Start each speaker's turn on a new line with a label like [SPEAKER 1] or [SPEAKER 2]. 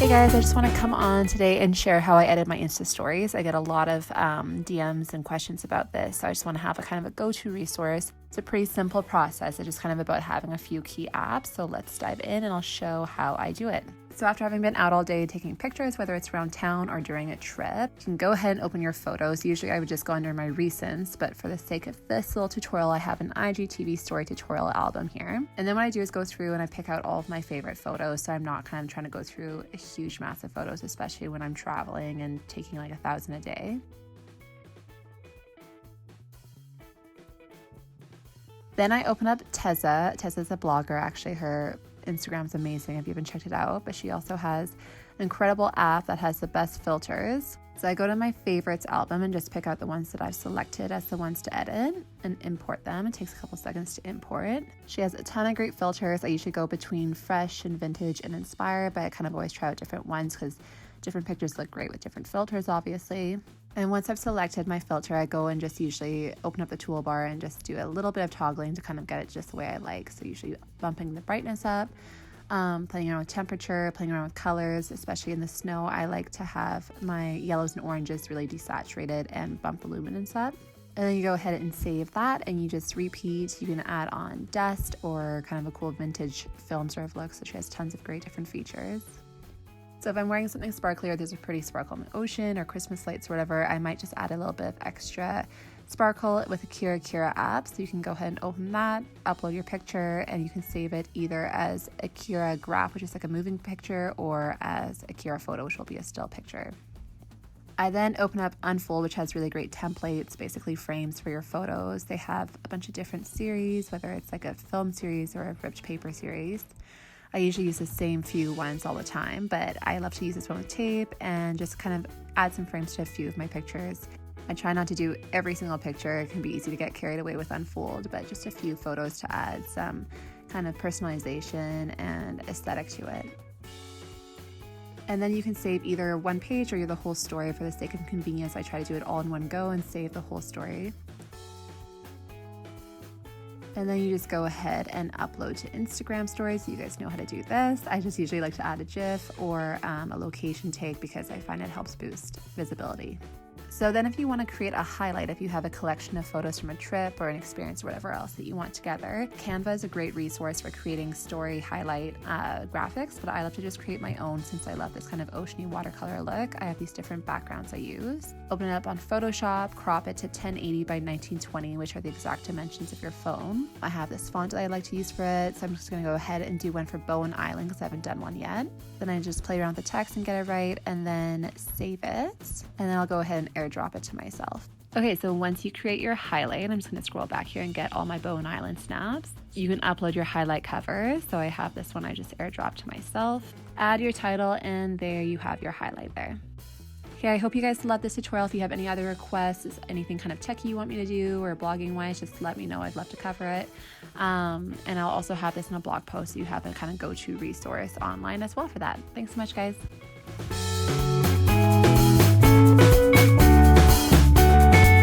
[SPEAKER 1] Hey guys, I just want to come on today and share how I edit my Insta stories. I get a lot of DMs and questions about this, so I just want to have a kind of a go-to resource. It's a pretty simple process. It's just kind of about having a few key apps. So let's dive in and I'll show how I do it. So after having been out all day taking pictures, whether it's around town or during a trip, you can go ahead and open your photos. Usually I would just go under my recents, but for the sake of this little tutorial, I have an IGTV story tutorial album here. And then what I do is go through and I pick out all of my favorite photos. So I'm not kind of trying to go through a huge massive photos, especially when I'm traveling and taking like 1,000 a day. Then I open up Tezza. Tezza's a blogger. Actually, her Instagram's amazing if you haven't checked it out, but she also has an incredible app that has the best filters. So I go to my favorites album and just pick out the ones that I've selected as the ones to edit and import them. It takes a couple seconds to import. She has a ton of great filters. I usually go between fresh and vintage and inspired, but I kind of always try out different ones because different pictures look great with different filters, obviously. And once I've selected my filter, I go and just usually open up the toolbar and just do a little bit of toggling to kind of get it just the way I like. So usually bumping the brightness up, playing around with temperature, playing around with colors, especially in the snow. I like to have my yellows and oranges really desaturated and bump the luminance up. And then you go ahead and save that and you just repeat. You can add on dust or kind of a cool vintage film sort of look. So she has tons of great different features. So if I'm wearing something sparkly or there's a pretty sparkle in the ocean or Christmas lights or whatever, I might just add a little bit of extra sparkle with the Kira app. So you can go ahead and open that, upload your picture, and you can save it either as a Kira graph, which is like a moving picture, or as a Kira photo, which will be a still picture. I then open up Unfold, which has really great templates, basically frames for your photos. They have a bunch of different series, whether it's like a film series or a ripped paper series. I usually use the same few ones all the time, but I love to use this one with tape and just kind of add some frames to a few of my pictures. I try not to do every single picture. It can be easy to get carried away with Unfold, but just a few photos to add some kind of personalization and aesthetic to it. And then you can save either one page or the whole story. For the sake of convenience, I try to do it all in one go and save the whole story. And then you just go ahead and upload to Instagram stories. You guys know how to do this. I just usually like to add a GIF or a location tag because I find it helps boost visibility. So then if you want to create a highlight, if you have a collection of photos from a trip or an experience or whatever else that you want together, Canva is a great resource for creating story highlight graphics, but I love to just create my own since I love this kind of oceany watercolor look. I have these different backgrounds I use. Open it up on Photoshop, crop it to 1080 by 1920, which are the exact dimensions of your phone. I have this font that I like to use for it, so I'm just going to go ahead and do one for Bowen Island because I haven't done one yet. Then I just play around with the text and get it right, and then save it, and then I'll go ahead and airdrop it to myself. Okay, so once you create your highlight, I'm just going to scroll back here and get all my Bowen Island snaps. You can upload your highlight cover. So I have this one I just airdropped to myself. Add your title, and there you have your highlight there. Okay, I hope you guys love this tutorial. If you have any other requests, anything kind of techie you want me to do or blogging wise, just let me know. I'd love to cover it. And I'll also have this in a blog post so you have a kind of go-to resource online as well for that. Thanks so much, guys.